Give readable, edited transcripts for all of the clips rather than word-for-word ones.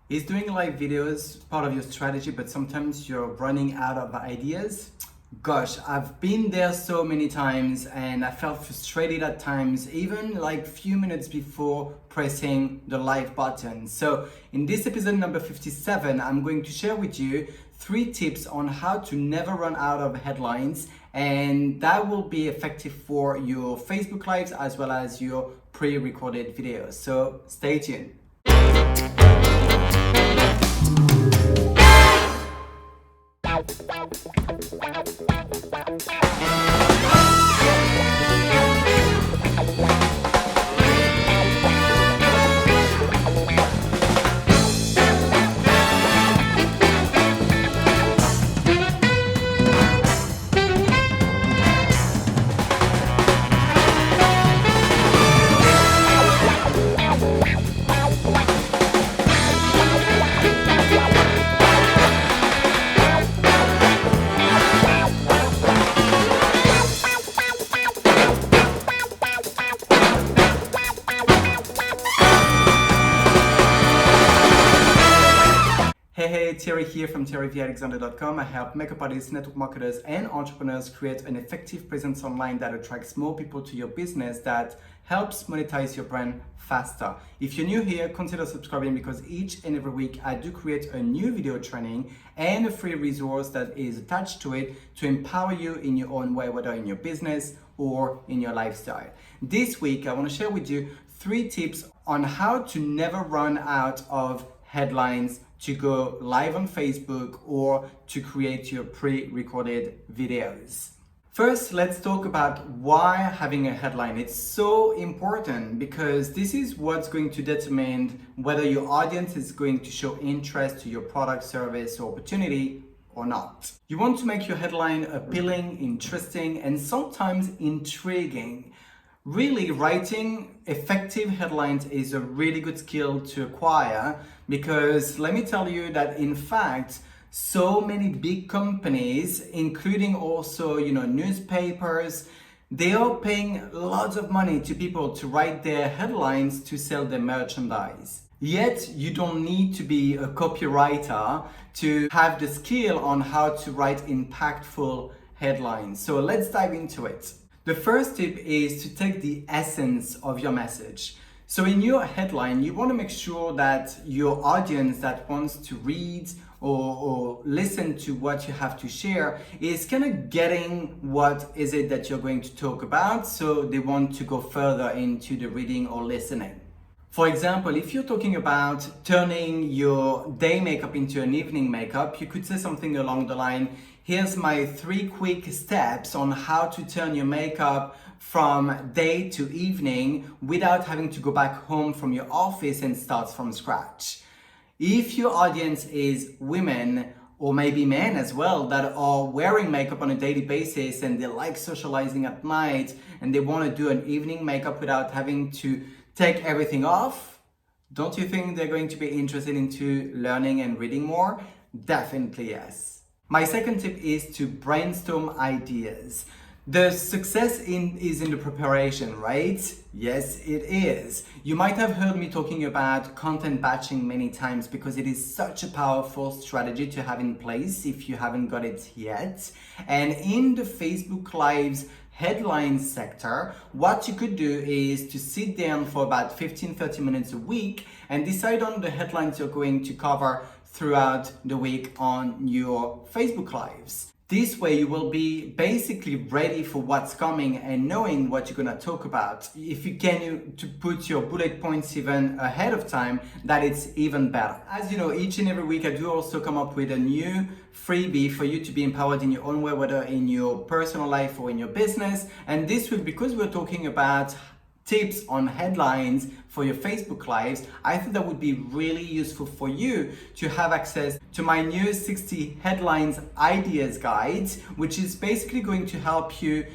Is doing live videos part of your strategy, but sometimes you're running out of ideas? Gosh, I've been there so many times and I felt frustrated at times, even like few minutes before pressing the live button. So in this episode number 57, I'm going to share with you 3 tips on how to never run out of headlines, and that will be effective for your Facebook Lives as well as your pre-recorded videos. So stay tuned. Hey, Thierry here from thierryvalexander.com. I help makeup artists, network marketers, and entrepreneurs create an effective presence online that attracts more people to your business, that helps monetize your brand faster. If you're new here, consider subscribing, because each and every week I do create a new video training and a free resource that is attached to it to empower you in your own way, whether in your business or in your lifestyle. This week, I want to share with you 3 tips on how to never run out of headlines to go live on Facebook or to create your pre-recorded videos. First, let's talk about why having a headline. It's so important because this is what's going to determine whether your audience is going to show interest to your product, service, or opportunity or not. You want to make your headline appealing, interesting, and sometimes intriguing. Really, writing effective headlines is a really good skill to acquire, because let me tell you that in fact, so many big companies, including also, newspapers, they are paying lots of money to people to write their headlines to sell their merchandise. Yet, you don't need to be a copywriter to have the skill on how to write impactful headlines. So let's dive into it. The first tip is to take the essence of your message. So in your headline, you want to make sure that your audience that wants to read or listen to what you have to share is kind of getting what is it that you're going to talk about, so they want to go further into the reading or listening. For example, if you're talking about turning your day makeup into an evening makeup, you could say something along the line, here's my 3 quick steps on how to turn your makeup from day to evening without having to go back home from your office and start from scratch. If your audience is women, or maybe men as well, that are wearing makeup on a daily basis and they like socializing at night and they want to do an evening makeup without having to take everything off, don't you think they're going to be interested into learning and reading more? Definitely yes. My second tip is to brainstorm ideas. The success is in the preparation, right? Yes, it is. You might have heard me talking about content batching many times, because it is such a powerful strategy to have in place if you haven't got it yet. And in the Facebook Lives headline sector, what you could do is to sit down for about 15-30 minutes a week and decide on the headlines you're going to cover throughout the week on your Facebook Lives. This way you will be basically ready for what's coming and knowing what you're gonna talk about. If you can to put your bullet points even ahead of time, that it's even better. As you know, each and every week I do also come up with a new freebie for you to be empowered in your own way, whether in your personal life or in your business. And this week, because we're talking about tips on headlines for your Facebook Lives, I think that would be really useful for you to have access to my new 60 headlines ideas guide, which is basically going to help you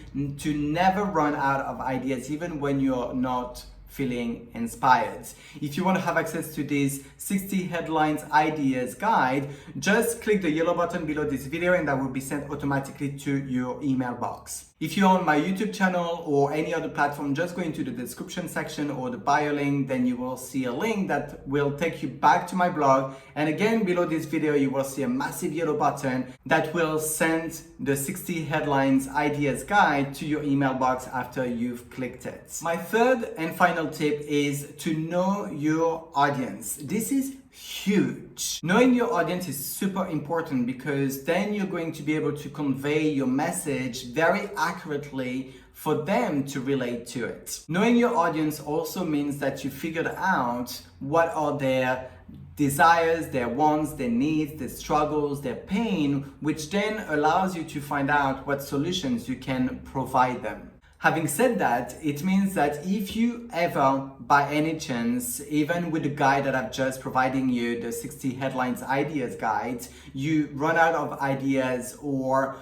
to never run out of ideas, even when you're not feeling inspired. If you want to have access to this 60 headlines ideas guide, just click the yellow button below this video and that will be sent automatically to your email box. If you're on my YouTube channel or any other platform, just go into the description section or the bio link, then you will see a link that will take you back to my blog. And again, below this video, you will see a massive yellow button that will send the 60 headlines ideas guide to your email box after you've clicked it. My third and final tip is to know your audience. This is huge. Knowing your audience is super important because then you're going to be able to convey your message very accurately for them to relate to it. Knowing your audience also means that you figured out what are their desires, their wants, their needs, their struggles, their pain, which then allows you to find out what solutions you can provide them. Having said that, it means that if you ever, by any chance, even with the guide that I've just providing you, the 60 headlines ideas guide, you run out of ideas or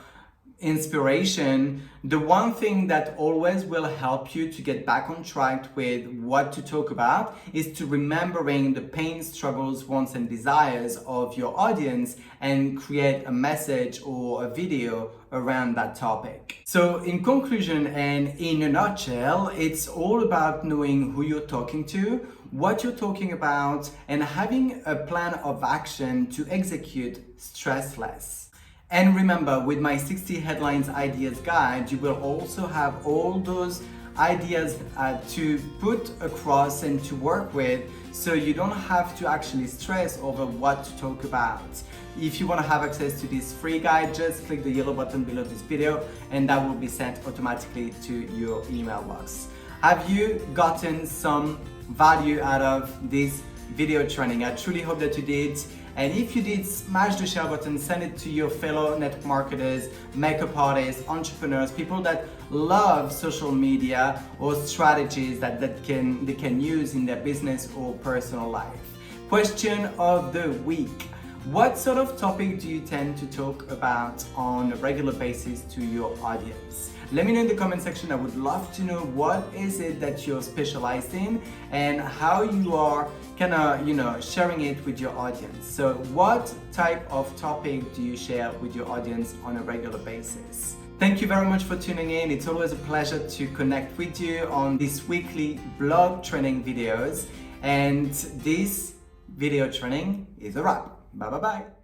inspiration, the one thing that always will help you to get back on track with what to talk about is to remembering the pain, struggles, wants and desires of your audience and create a message or a video around that topic. So in conclusion and in a nutshell, it's all about knowing who you're talking to, what you're talking about, and having a plan of action to execute stressless. And remember, with my 60 headlines ideas guide, you will also have all those ideas to put across and to work with, so you don't have to actually stress over what to talk about. If you want to have access to this free guide, just click the yellow button below this video and that will be sent automatically to your email box. Have you gotten some value out of this video training? I truly hope that you did. And if you did, smash the share button, send it to your fellow network marketers, makeup artists, entrepreneurs, people that love social media or strategies that they can use in their business or personal life. Question of the week. What sort of topic do you tend to talk about on a regular basis to your audience? Let me know in the comment section. I would love to know what is it that you're specialized in and how you are kind of, sharing it with your audience. So what type of topic do you share with your audience on a regular basis? Thank you very much for tuning in. It's always a pleasure to connect with you on these weekly blog training videos. And this video training is a wrap. Bye bye bye.